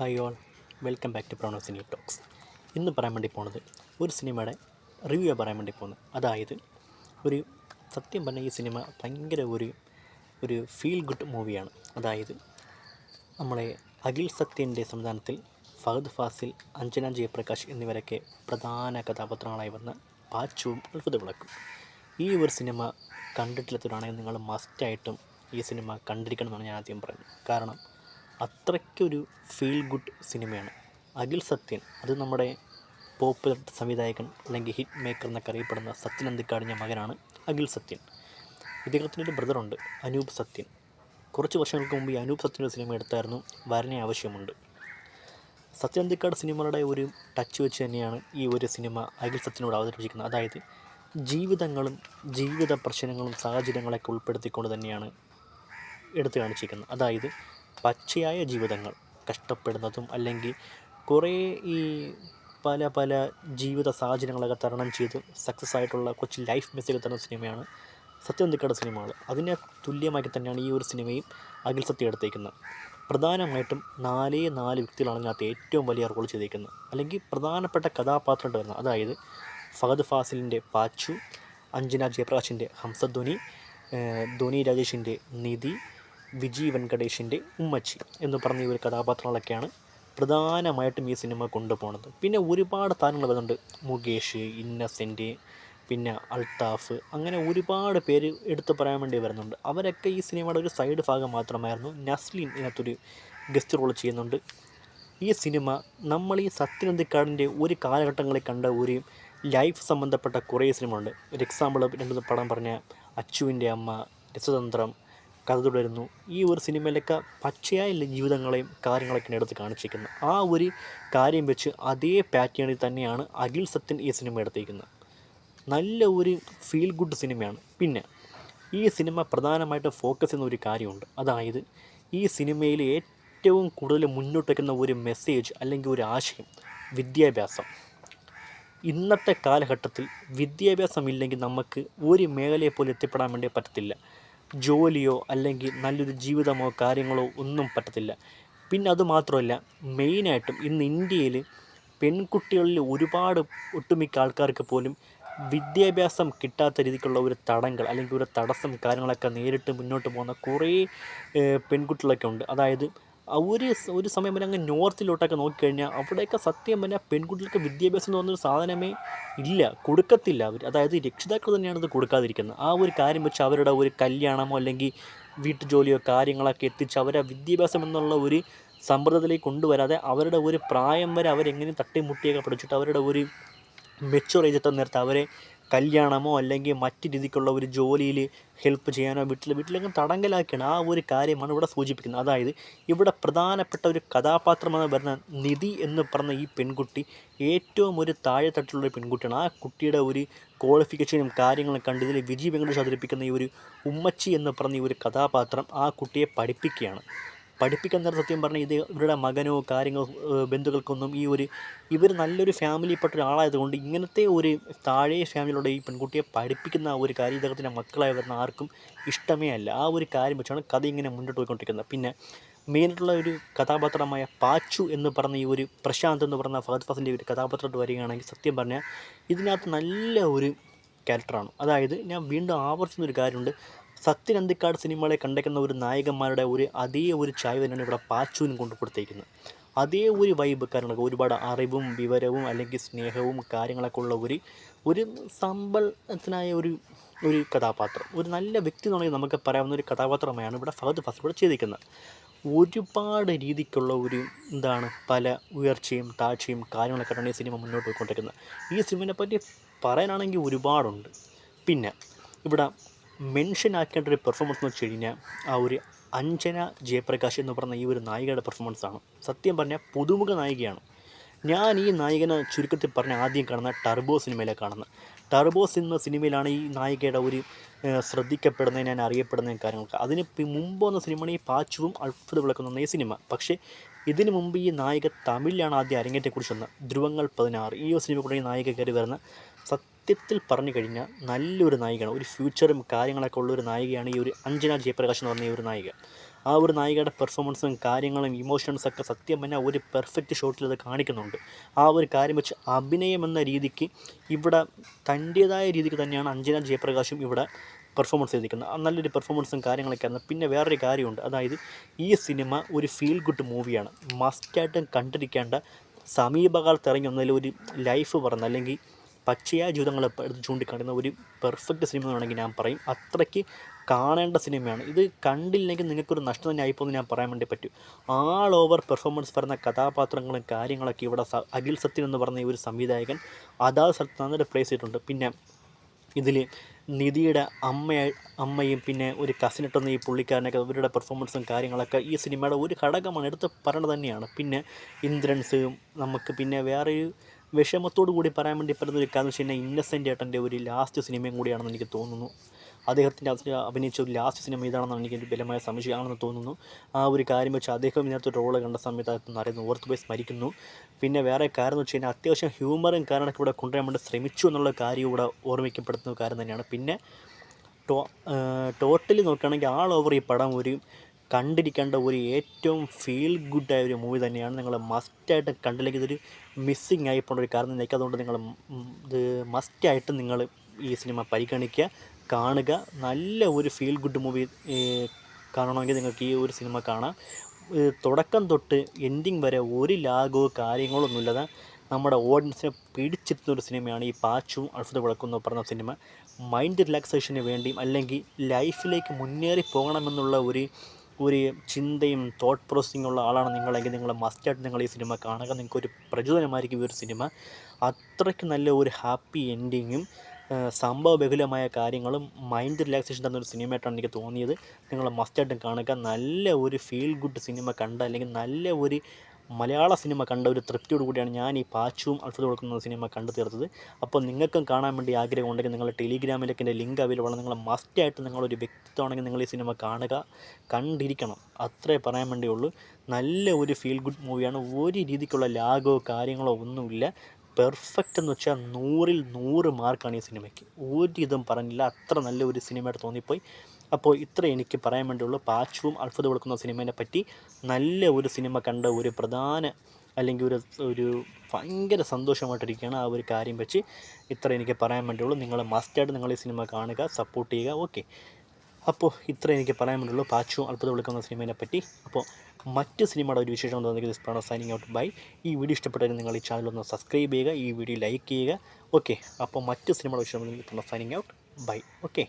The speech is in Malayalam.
Hi all, welcome back to Pranav cine talks. ഇന്ന് പറയാൻ വേണ്ടി പോണത് ഒരു സിനിമയുടെ റിവ്യൂ പറയാൻ വേണ്ടി പോകുന്നത്. അതായത് ഒരു സത്യം പറഞ്ഞ ഈ സിനിമ ഭയങ്കര ഒരു ഫീൽ ഗുഡ് മൂവിയാണ്. അതായത് നമ്മളെ അഖിൽ സത്യൻ്റെ സംവിധാനത്തിൽ ഫഹദ് ഫാസിൽ, അഞ്ജന ജയപ്രകാശ് എന്നിവരൊക്കെ പ്രധാന കഥാപാത്രങ്ങളായി വന്ന പാച്ചുവും അത്ഭുത വിളക്കും. ഈ ഒരു സിനിമ കണ്ടിട്ടില്ലാത്തവരാണെങ്കിൽ നിങ്ങൾ മസ്റ്റായിട്ടും ഈ സിനിമ കണ്ടിരിക്കണമെന്നാണ് ഞാൻ ആദ്യം പറയുന്നത്. കാരണം അത്രയ്ക്കൊരു ഫീൽ ഗുഡ് സിനിമയാണ്. അഖിൽ സത്യൻ, അത് നമ്മുടെ പോപ്പുലർ സംവിധായകൻ അല്ലെങ്കിൽ ഹിറ്റ് മേക്കർ എന്നൊക്കെ അറിയപ്പെടുന്ന സത്യൻ അന്തിക്കാടിൻ്റെ മകനാണ് അഖിൽ സത്യൻ. ഇദ്ദേഹത്തിൻ്റെ ഒരു ബ്രദറുണ്ട്, അനൂപ് സത്യൻ. കുറച്ച് വർഷങ്ങൾക്ക് മുമ്പ് ഈ അനൂപ് സത്യൻ ഒരു സിനിമ എടുത്തായിരുന്നു, വരനെ ആവശ്യമുണ്ട്. സത്യൻ അന്തിക്കാട് സിനിമകളുടെ ഒരു ടച്ച് വെച്ച് തന്നെയാണ് ഈ ഒരു സിനിമ അഖിൽ സത്യനോട് അവതരിപ്പിച്ചിരിക്കുന്നത്. അതായത് ജീവിതങ്ങളും ജീവിത പ്രശ്നങ്ങളും സാഹചര്യങ്ങളൊക്കെ ഉൾപ്പെടുത്തിക്കൊണ്ട് തന്നെയാണ് എടുത്തു കാണിച്ചിരിക്കുന്നത്. അതായത് പച്ചയായ ജീവിതങ്ങൾ, കഷ്ടപ്പെടുന്നതും അല്ലെങ്കിൽ കുറേ ഈ പല ജീവിത സാഹചര്യങ്ങളൊക്കെ തരണം ചെയ്ത് സക്സസ് ആയിട്ടുള്ള കുറച്ച് ലൈഫ് മെസ്സേജ് തരുന്ന സിനിമയാണ് സത്യൻ അന്തിക്കാട് സിനിമകൾ. അതിനെ തുല്യമാക്കി തന്നെയാണ് ഈ ഒരു സിനിമയും അഖിൽ സത്യം എടുത്തേക്കുന്നത്. പ്രധാനമായിട്ടും നാല് വ്യക്തികളാണ് ഇതിനകത്ത് ഏറ്റവും വലിയ റോൾ ചെയ്തേക്കുന്നത്, അല്ലെങ്കിൽ പ്രധാനപ്പെട്ട കഥാപാത്രമായിട്ട് വരുന്നത്. അതായത് ഫഹദ് ഫാസിലിൻ്റെ പാച്ചു, അഞ്ജന ജയപ്രകാശിൻ്റെ ഹംസധ്വനി, ധോനി രാജേഷിൻ്റെ നിധി, വിജി വെങ്കടേഷിൻ്റെ ഉമ്മച്ചി എന്ന് പറഞ്ഞ ഈ ഒരു കഥാപാത്രങ്ങളൊക്കെയാണ് പ്രധാനമായിട്ടും ഈ സിനിമ കൊണ്ടുപോകുന്നത്. പിന്നെ ഒരുപാട് താരങ്ങൾ വരുന്നുണ്ട്. മുകേഷ്, ഇന്നസെൻറ്റ്, പിന്നെ അൽത്താഫ്, അങ്ങനെ ഒരുപാട് പേര് എടുത്തു പറയാൻ വേണ്ടി വരുന്നുണ്ട്. അവരൊക്കെ ഈ സിനിമയുടെ ഒരു സൈഡ് ഭാഗം മാത്രമായിരുന്നു. നസ്ലിൻ ഇതിനകത്തൊരു ഗസ്റ്റ് റോൾ ചെയ്യുന്നുണ്ട്. ഈ സിനിമ നമ്മൾ ഈ സത്യൻ അന്തിക്കാടിൻ്റെ ഒരു കാലഘട്ടങ്ങളിൽ കണ്ട ഒരു ലൈഫ് സംബന്ധപ്പെട്ട കുറേ സിനിമ ഉണ്ട്. ഒരു എക്സാമ്പിൾ രണ്ട് പടം പറഞ്ഞ അച്ചുവിൻ്റെ അമ്മ, രസതന്ത്രം, കഥ തുടരുന്നു. ഈ ഒരു സിനിമയിലൊക്കെ പച്ചയായ ജീവിതങ്ങളെയും കാര്യങ്ങളൊക്കെയാണ് എടുത്ത് കാണിച്ചിരിക്കുന്നത്. ആ ഒരു കാര്യം വെച്ച് അതേ പാറ്റേണിൽ തന്നെയാണ് അഖിൽ സത്യൻ ഈ സിനിമ എടുത്തിരിക്കുന്നത്. നല്ല ഒരു ഫീൽ ഗുഡ് സിനിമയാണ്. പിന്നെ ഈ സിനിമ പ്രധാനമായിട്ട് ഫോക്കസ് ചെയ്യുന്ന ഒരു കാര്യമുണ്ട്. അതായത് ഈ സിനിമയിൽ ഏറ്റവും കൂടുതൽ മുന്നോട്ട് വയ്ക്കുന്ന ഒരു മെസ്സേജ് അല്ലെങ്കിൽ ഒരു ആശയം വിദ്യാഭ്യാസം. ഇന്നത്തെ കാലഘട്ടത്തിൽ വിദ്യാഭ്യാസം ഇല്ലെങ്കിൽ നമുക്ക് ഒരു മേഖലയെ പോലും എത്തിപ്പെടാൻ വേണ്ടി പറ്റത്തില്ല. ജോലിയോ അല്ലെങ്കിൽ നല്ലൊരു ജീവിതമോ കാര്യങ്ങളോ ഒന്നും പറ്റത്തില്ല. പിന്നെ അതുമാത്രമല്ല, മെയിനായിട്ടും ഇന്ന് ഇന്ത്യയിൽ പെൺകുട്ടികളിൽ ഒരുപാട് ഒട്ടുമിക്ക ആൾക്കാർക്ക് പോലും വിദ്യാഭ്യാസം കിട്ടാത്ത രീതിക്കുള്ള ഒരു തടങ്കൽ അല്ലെങ്കിൽ ഒരു തടസ്സം കാര്യങ്ങളൊക്കെ നേരിട്ട് മുന്നോട്ട് പോകുന്ന കുറേ പെൺകുട്ടികളൊക്കെ ഉണ്ട്. അതായത് ഒരു സമയം വരെ അങ്ങ് നോർത്തിലോട്ടൊക്കെ നോക്കിക്കഴിഞ്ഞാൽ അവിടെയൊക്കെ സത്യം പറഞ്ഞാൽ പെൺകുട്ടികൾക്ക് വിദ്യാഭ്യാസം എന്ന് പറഞ്ഞൊരു സാധനമേ ഇല്ല, കൊടുക്കത്തില്ല അവർ. അതായത് രക്ഷിതാക്കൾ തന്നെയാണ് ഇത് കൊടുക്കാതിരിക്കുന്നത്. ആ ഒരു കാര്യം വെച്ച് അവരുടെ ഒരു കല്യാണമോ അല്ലെങ്കിൽ വീട്ടുജോലിയോ കാര്യങ്ങളൊക്കെ എത്തിച്ച് അവരെ വിദ്യാഭ്യാസം എന്നുള്ള ഒരു സമ്പ്രദായത്തിലേക്ക് കൊണ്ടുവരാതെ അവരുടെ ഒരു പ്രായം വരെ അവരെങ്ങനെ തട്ടിമുട്ടിയൊക്കെ പഠിച്ചിട്ട് അവരുടെ ഒരു മെച്യൂർ ഏജ് എത്തുന്ന നേരത്തെ അവരെ കല്യാണമോ അല്ലെങ്കിൽ മറ്റ് രീതിക്കുള്ള ഒരു ജോലിയിൽ ഹെൽപ്പ് ചെയ്യാനോ വീട്ടിലങ്ങ് തടങ്കലാക്കിയാണ്. ആ ഒരു കാര്യമാണ് ഇവിടെ സൂചിപ്പിക്കുന്നത്. അതായത് ഇവിടെ പ്രധാനപ്പെട്ട ഒരു കഥാപാത്രമെന്ന് വരുന്ന നിധി എന്ന് പറഞ്ഞ ഈ പെൺകുട്ടി ഏറ്റവും ഒരു താഴെത്തട്ടിലുള്ളൊരു പെൺകുട്ടിയാണ്. ആ കുട്ടിയുടെ ഒരു ക്വാളിഫിക്കേഷനും കാര്യങ്ങളും കണ്ട് ഇതിൽ വിജി വെങ്കടേഷ് അവതരിപ്പിക്കുന്ന ഈ ഒരു ഉമ്മച്ചി എന്ന് പറഞ്ഞ ഈ ഒരു കഥാപാത്രം ആ കുട്ടിയെ പഠിപ്പിക്കുകയാണ്. പഠിപ്പിക്കാൻ നേരം സത്യം പറഞ്ഞാൽ ഇത് ഇവരുടെ മകനോ കാര്യങ്ങളോ ബന്ധുക്കൾക്കൊന്നും ഇവർ നല്ലൊരു ഫാമിലിയിൽപ്പെട്ട ഒരാളായതുകൊണ്ട് ഇങ്ങനത്തെ ഒരു താഴെ ഫാമിലിയുടെ ഈ പെൺകുട്ടിയെ പഠിപ്പിക്കുന്ന ഒരു കാര്യം ഇദ്ദേഹത്തിൻ്റെ മക്കളായി വരുന്ന ആർക്കും ഇഷ്ടമേ അല്ല. ആ ഒരു കാര്യം വെച്ചാണ് കഥ ഇങ്ങനെ മുന്നോട്ട് പോയിക്കൊണ്ടിരിക്കുന്നത്. പിന്നെ മെയിനായിട്ടുള്ള ഒരു കഥാപാത്രമായ പാച്ചു എന്ന് പറഞ്ഞ ഈ ഒരു പ്രശാന്ത് എന്ന് പറഞ്ഞ ഫഹദ് ഫാസിലിൻ്റെ ഒരു കഥാപാത്രമായിട്ട് വരികയാണെങ്കിൽ സത്യം പറഞ്ഞാൽ ഇതിനകത്ത് നല്ല ഒരു ക്യാരക്ടറാണ്. അതായത് ഞാൻ വീണ്ടും ആവർത്തിക്കുന്നൊരു കാര്യമുണ്ട്. സത്യൻ അന്തിക്കാട് സിനിമകളെ കണ്ടേക്കുന്ന ഒരു നായകന്മാരുടെ അതേ ഒരു ചായ തന്നെയാണ് ഇവിടെ പാച്ചുവിനും കൊണ്ടു കൊടുത്തേക്കുന്നത്. അതേ ഒരു വൈബ് കാര്യങ്ങളൊക്കെ ഒരുപാട് അറിവും വിവരവും അല്ലെങ്കിൽ സ്നേഹവും കാര്യങ്ങളൊക്കെ ഉള്ള ഒരു സമ്പന്നനായ ഒരു കഥാപാത്രം, ഒരു നല്ല വ്യക്തി എന്നുണ്ടെങ്കിൽ നമുക്ക് പറയാവുന്ന ഒരു കഥാപാത്രമായാണ് ഇവിടെ ഫഹദ് ഫാസിൽ ഇവിടെ ചെയ്തിരിക്കുന്നത്. ഒരുപാട് രീതിക്കുള്ള പല ഉയർച്ചയും താഴ്ചയും കാര്യങ്ങളൊക്കെയാണ് ഈ സിനിമ മുന്നോട്ട് പോയിക്കൊണ്ടിരിക്കുന്നത്. ഈ സിനിമയെ പറ്റി പറയാനാണെങ്കിൽ ഒരുപാടുണ്ട്. പിന്നെ ഇവിടെ മെൻഷൻ ആക്കേണ്ട ഒരു പെർഫോമൻസ് എന്ന് വെച്ച് കഴിഞ്ഞാൽ ആ ഒരു അഞ്ജന ജയപ്രകാശ് എന്ന് പറഞ്ഞ ഈ ഒരു നായികയുടെ പെർഫോമൻസാണ്. സത്യം പറഞ്ഞാൽ പുതുമുഖ നായികയാണ്. ഞാൻ ഈ നായികനെ ചുരുക്കത്തിൽ പറഞ്ഞ ആദ്യം കാണുന്ന ടർബോ സിനിമയിലെ കാണുന്നത്. ടർബോ എന്ന സിനിമയിലാണ് ഈ നായികയുടെ ശ്രദ്ധിക്കപ്പെടുന്നതിന് ഞാൻ അറിയപ്പെടുന്ന കാര്യങ്ങളൊക്കെ. അതിന് മുമ്പ് വന്ന സിനിമയാണ് ഈ പാച്ചുവും അത്ഭുത വിളക്കുന്ന ഈ സിനിമ. പക്ഷേ ഇതിനു മുമ്പ് ഈ നായിക തമിഴിലാണ് ആദ്യം അരങ്ങേറ്റത്തെക്കുറിച്ച് വന്നത്. ധ്രുവങ്ങൾ 16 ഈ ഒരു സിനിമ കൂടെ ഈ നായിക കയറി വരുന്ന സത്യത്തിൽ പറഞ്ഞു കഴിഞ്ഞാൽ നല്ലൊരു നായികയാണ്. ഒരു ഫ്യൂച്ചറും കാര്യങ്ങളൊക്കെ ഉള്ളൊരു നായികയാണ് ഈ ഒരു അഞ്ജന ജയപ്രകാശ് എന്ന് പറഞ്ഞ ഈ ഒരു നായിക. ആ ഒരു നായികയുടെ പെർഫോമൻസും കാര്യങ്ങളും ഇമോഷൻസൊക്കെ സത്യം പറഞ്ഞാൽ ഒരു പെർഫെക്റ്റ് ഷോട്ടിൽ അത് കാണിക്കുന്നുണ്ട്. ആ ഒരു കാര്യം വെച്ച് അഭിനയം എന്ന രീതിക്ക് ഇവിടെ തൻ്റേതായ രീതിക്ക് തന്നെയാണ് അഞ്ജന ജയപ്രകാശും ഇവിടെ പെർഫോമൻസ് ചെയ്തിരിക്കുന്നത്. നല്ലൊരു പെർഫോമൻസും കാര്യങ്ങളൊക്കെ ആയിരുന്നു. പിന്നെ വേറൊരു കാര്യമുണ്ട്, അതായത് ഈ സിനിമ ഒരു ഫീൽ ഗുഡ് മൂവിയാണ്. മസ്റ്റായിട്ടും കണ്ടിരിക്കേണ്ട, സമീപകാലത്ത് ഇറങ്ങി വന്നതിൽ ഒരു ലൈഫ് പറഞ്ഞ അല്ലെങ്കിൽ പച്ചയായ ജീവിതങ്ങൾ എടുത്ത് ചൂണ്ടിക്കാണിക്കുന്ന ഒരു പെർഫെക്റ്റ് സിനിമ വേണമെങ്കിൽ ഞാൻ പറയും. അത്രയ്ക്ക് കാണേണ്ട സിനിമയാണ്. ഇത് കണ്ടില്ലെങ്കിൽ നിങ്ങൾക്കൊരു നഷ്ടം തന്നെ ആയിപ്പോയെന്ന് ഞാൻ പറയാൻ വേണ്ടി പറ്റും. ആൾ ഓവർ പെർഫോമൻസ് പറയുന്ന കഥാപാത്രങ്ങളും കാര്യങ്ങളൊക്കെ ഇവിടെ അഖിൽ സത്യൻ എന്ന് പറഞ്ഞ ഒരു സംവിധായകൻ അതാത് സ്ഥലത്ത് നന്നായിട്ട് പ്ലേസ് ചെയ്തിട്ടുണ്ട്. പിന്നെ ഇതിൽ നിധിയുടെ അമ്മയും പിന്നെ ഒരു കസിനിട്ടെന്ന ഈ പുള്ളിക്കാരനൊക്കെ അവരുടെ പെർഫോമൻസും കാര്യങ്ങളൊക്കെ ഈ സിനിമയുടെ ഒരു ഘടകമാണ്, എടുത്ത് പറയേണ്ടത് തന്നെയാണ്. പിന്നെ ഇന്ദ്രൻസും നമുക്ക് പിന്നെ വേറൊരു വിഷമത്തോടു കൂടി പറയാൻ വേണ്ടി പറ്റുന്നൊരു കാര്യം വെച്ച് കഴിഞ്ഞാൽ ഇന്നസെൻ്റ് ഏട്ടൻ്റെ ഒരു ലാസ്റ്റ് സിനിമയും കൂടിയാണെന്ന് എനിക്ക് തോന്നുന്നു. അദ്ദേഹത്തിൻ്റെ അഭിനയിച്ച ഒരു ലാസ്റ്റ് സിനിമ ഇതാണെന്നാണ് എനിക്ക് ബലമായ സംശയമാണെന്ന് തോന്നുന്നു. ആ ഒരു കാര്യം വെച്ച് അദ്ദേഹം ഇതിനകത്ത് റോള് കണ്ട സമയത്ത് അറിയുന്നു, ഓർത്തുപോയി സ്മരിക്കുന്നു. പിന്നെ വേറെ കാര്യം എന്ന് വെച്ച് കഴിഞ്ഞാൽ അത്യാവശ്യം ഹ്യൂമറും കാര്യങ്ങളൊക്കെ ഇവിടെ കൊണ്ടുവരാൻ വേണ്ടി ശ്രമിച്ചു എന്നുള്ള കാര്യം ഇവിടെ ഓർമ്മിക്കപ്പെടുന്ന കാര്യം തന്നെയാണ്. പിന്നെ ടോട്ടലി നോക്കുകയാണെങ്കിൽ ആൾ ഓവർ ഈ പടം ഒരു കണ്ടിരിക്കേണ്ട ഒരു ഏറ്റവും ഫീൽ ഗുഡായ ഒരു മൂവി തന്നെയാണ്. നിങ്ങൾ മസ്റ്റായിട്ട് കണ്ടില്ലെങ്കിൽ ഇതൊരു മിസ്സിങ് ആയി പോകുന്ന ഒരു കാരണം എനിക്ക്. അതുകൊണ്ട് നിങ്ങൾ ഇത് മസ്റ്റായിട്ട് നിങ്ങൾ ഈ സിനിമ പരിഗണിക്കുക, കാണുക. നല്ല ഒരു ഫീൽ ഗുഡ് മൂവി കാണണമെങ്കിൽ നിങ്ങൾക്ക് ഈ ഒരു സിനിമ കാണാം. തുടക്കം തൊട്ട് എൻഡിങ് വരെ ഒരു ലാഗോ കാര്യങ്ങളൊന്നുമില്ലാതെ നമ്മുടെ ഓഡിയൻസിനെ പിടിച്ചിരുത്തുന്ന ഒരു സിനിമയാണ് ഈ പാച്ചുവും അത്ഭുത വിളക്കും എന്ന് പറഞ്ഞ സിനിമ. മൈൻഡ് റിലാക്സേഷന് വേണ്ടിയും അല്ലെങ്കിൽ ലൈഫിലേക്ക് മുന്നേറി പോകണമെന്നുള്ള ഒരു ചിന്തയും തോട്ട് പ്രോസസ്സിംഗ് ഉള്ള ആളാണ് നിങ്ങളെങ്കിൽ നിങ്ങൾ മസ്റ്റായിട്ട് നിങ്ങൾ ഈ സിനിമ കാണുക. നിങ്ങൾക്കൊരു പ്രചോദനമായിരിക്കും ഈ ഒരു സിനിമ. അത്രയ്ക്ക് നല്ല ഒരു ഹാപ്പി എൻഡിങ്ങും സംഭവബഹുലമായ കാര്യങ്ങളും മൈൻഡ് റിലാക്സേഷൻ തന്നൊരു സിനിമയായിട്ടാണ് എനിക്ക് തോന്നിയത്. നിങ്ങൾ മസ്റ്റായിട്ടും കാണുക. നല്ല ഒരു ഫീൽ ഗുഡ് സിനിമ കണ്ട, അല്ലെങ്കിൽ നല്ല ഒരു മലയാള സിനിമ കണ്ട ഒരു തൃപ്തിയോട് കൂടിയാണ് ഞാൻ ഈ പാച്ചുവും അത്ഭുത വിളക്കുന്ന സിനിമ കണ്ടു തീർത്തത്. അപ്പോൾ നിങ്ങൾക്കും കാണാൻ വേണ്ടി ആഗ്രഹം ഉണ്ടെങ്കിൽ നിങ്ങൾ ടെലിഗ്രാമിലേക്ക് എൻ്റെ ലിങ്ക് അവൈലബിൾ ആണ്. നിങ്ങൾ മസ്റ്റായിട്ട് നിങ്ങളൊരു വ്യക്തിത്വമാണെങ്കിൽ നിങ്ങൾ ഈ സിനിമ കാണുക, കണ്ടിരിക്കണം. അത്രേ പറയാൻ വേണ്ടിയുള്ളൂ. നല്ല ഒരു ഫീൽ ഗുഡ് മൂവിയാണ്. ഒരു രീതിക്കുള്ള ലാഗോ കാര്യങ്ങളോ ഒന്നുമില്ല. പെർഫെക്റ്റ് എന്ന് വെച്ചാൽ 100ൽ 100 മാർക്കാണ് ഈ സിനിമയ്ക്ക്. ഒരിതും പറഞ്ഞില്ല, അത്ര നല്ല ഒരു സിനിമയായിട്ട് തോന്നിപ്പോയി. അപ്പോൾ ഇത്ര എനിക്ക് പറയാൻ വേണ്ടിയുള്ളൂ. പാച്ചുവും അത്ഭുത വിളക്കുന്ന സിനിമേനെ പറ്റി. നല്ല ഒരു സിനിമ കണ്ട ഒരു പ്രധാന അല്ലെങ്കിൽ ഒരു ഭയങ്കര സന്തോഷമായിട്ടിരിക്കുകയാണ് ആ ഒരു കാര്യം വെച്ച്. ഇത്ര എനിക്ക് പറയാൻ വേണ്ടിയുള്ളൂ. നിങ്ങൾ മസ്റ്റായിട്ട് നിങ്ങൾ ഈ സിനിമ കാണുക, സപ്പോർട്ട് ചെയ്യുക. ഓക്കെ, അപ്പോൾ ഇത്ര എനിക്ക് പറയാൻ വേണ്ടിയുള്ളൂ പാച്ചുവും അത്ഭുത വിളക്കുന്ന സിനിമേനെ പറ്റി. അപ്പോൾ മറ്റ് സിനിമയുടെ ഒരു വിശേഷം തോന്നുന്നത് this Pranav signing out bye. ഈ വീഡിയോ ഇഷ്ടപ്പെട്ടാൽ നിങ്ങൾ ഈ ചാനൽ ഒന്ന് സബ്സ്ക്രൈബ് ചെയ്യുക, ഈ വീഡിയോ ലൈക്ക് ചെയ്യുക. ഓക്കെ, അപ്പോൾ മറ്റ് സിനിമയുടെ വിശേഷം Pranav signing out bye. Okay.